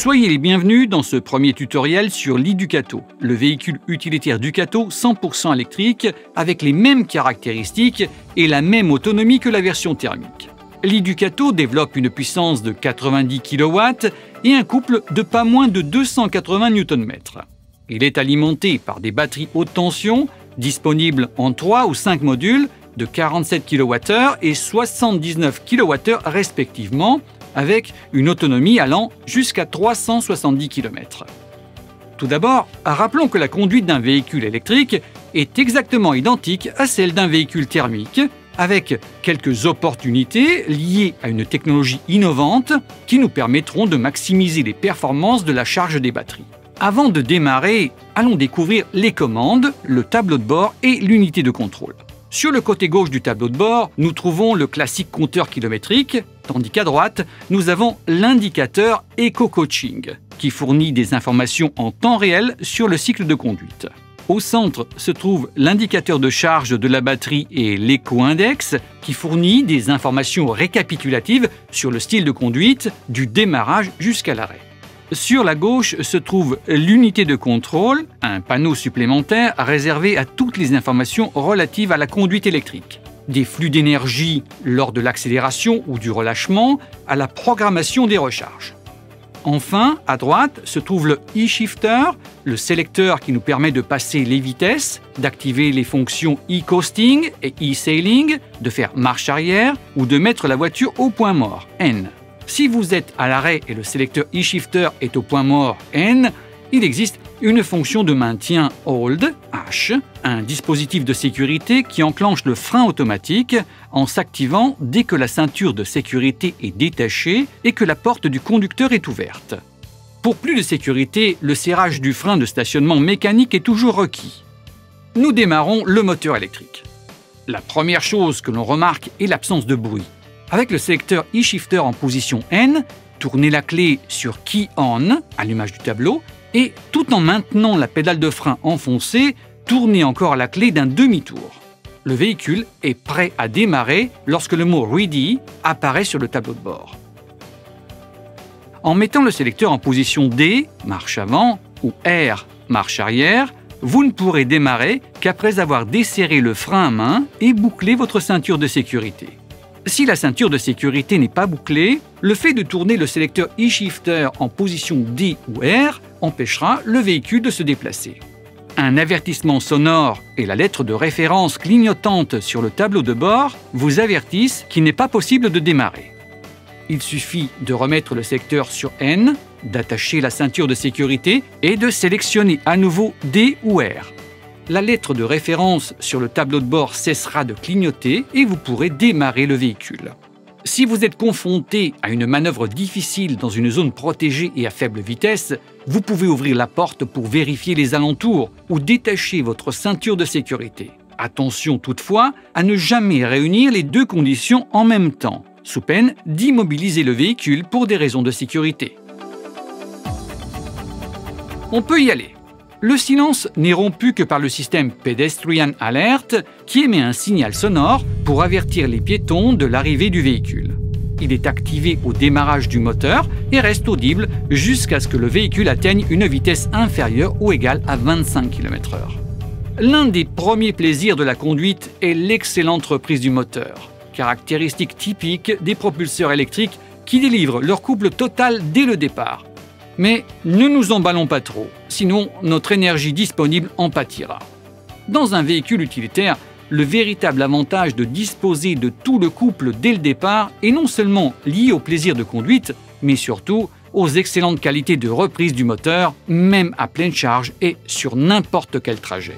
Soyez les bienvenus dans ce premier tutoriel sur l'e-Ducato, le véhicule utilitaire Ducato 100% électrique avec les mêmes caractéristiques et la même autonomie que la version thermique. L'e-Ducato développe une puissance de 90 kW et un couple de pas moins de 280 Nm. Il est alimenté par des batteries haute tension disponibles en 3 ou 5 modules de 47 kWh et 79 kWh respectivement, avec une autonomie allant jusqu'à 370 km. Tout d'abord, rappelons que la conduite d'un véhicule électrique est exactement identique à celle d'un véhicule thermique, avec quelques opportunités liées à une technologie innovante qui nous permettront de maximiser les performances de la charge des batteries. Avant de démarrer, allons découvrir les commandes, le tableau de bord et l'unité de contrôle. Sur le côté gauche du tableau de bord, nous trouvons le classique compteur kilométrique, tandis qu'à droite, nous avons l'indicateur Eco-Coaching, qui fournit des informations en temps réel sur le cycle de conduite. Au centre se trouve l'indicateur de charge de la batterie et l'éco-index, qui fournit des informations récapitulatives sur le style de conduite, du démarrage jusqu'à l'arrêt. Sur la gauche se trouve l'unité de contrôle, un panneau supplémentaire réservé à toutes les informations relatives à la conduite électrique. Des flux d'énergie lors de l'accélération ou du relâchement à la programmation des recharges. Enfin, à droite se trouve le e-shifter, le sélecteur qui nous permet de passer les vitesses, d'activer les fonctions e-coasting et e-sailing, de faire marche arrière ou de mettre la voiture au point mort, N. Si vous êtes à l'arrêt et le sélecteur e-shifter est au point mort N, il existe une fonction de maintien Hold, H, un dispositif de sécurité qui enclenche le frein automatique en s'activant dès que la ceinture de sécurité est détachée et que la porte du conducteur est ouverte. Pour plus de sécurité, le serrage du frein de stationnement mécanique est toujours requis. Nous démarrons le moteur électrique. La première chose que l'on remarque est l'absence de bruit. Avec le sélecteur e-shifter en position N, tournez la clé sur Key On, à l'image du tableau, et tout en maintenant la pédale de frein enfoncée, tournez encore la clé d'un demi-tour. Le véhicule est prêt à démarrer lorsque le mot Ready apparaît sur le tableau de bord. En mettant le sélecteur en position D, marche avant, ou R, marche arrière, vous ne pourrez démarrer qu'après avoir desserré le frein à main et bouclé votre ceinture de sécurité. Si la ceinture de sécurité n'est pas bouclée, le fait de tourner le sélecteur e-shifter en position D ou R empêchera le véhicule de se déplacer. Un avertissement sonore et la lettre de référence clignotante sur le tableau de bord vous avertissent qu'il n'est pas possible de démarrer. Il suffit de remettre le sélecteur sur N, d'attacher la ceinture de sécurité et de sélectionner à nouveau D ou R. La lettre de référence sur le tableau de bord cessera de clignoter et vous pourrez démarrer le véhicule. Si vous êtes confronté à une manœuvre difficile dans une zone protégée et à faible vitesse, vous pouvez ouvrir la porte pour vérifier les alentours ou détacher votre ceinture de sécurité. Attention toutefois à ne jamais réunir les deux conditions en même temps, sous peine d'immobiliser le véhicule pour des raisons de sécurité. On peut y aller. Le silence n'est rompu que par le système Pedestrian Alert qui émet un signal sonore pour avertir les piétons de l'arrivée du véhicule. Il est activé au démarrage du moteur et reste audible jusqu'à ce que le véhicule atteigne une vitesse inférieure ou égale à 25 km/h. L'un des premiers plaisirs de la conduite est l'excellente reprise du moteur, caractéristique typique des propulseurs électriques qui délivrent leur couple total dès le départ. Mais ne nous emballons pas trop, sinon notre énergie disponible en pâtira. Dans un véhicule utilitaire, le véritable avantage de disposer de tout le couple dès le départ est non seulement lié au plaisir de conduite, mais surtout aux excellentes qualités de reprise du moteur, même à pleine charge et sur n'importe quel trajet.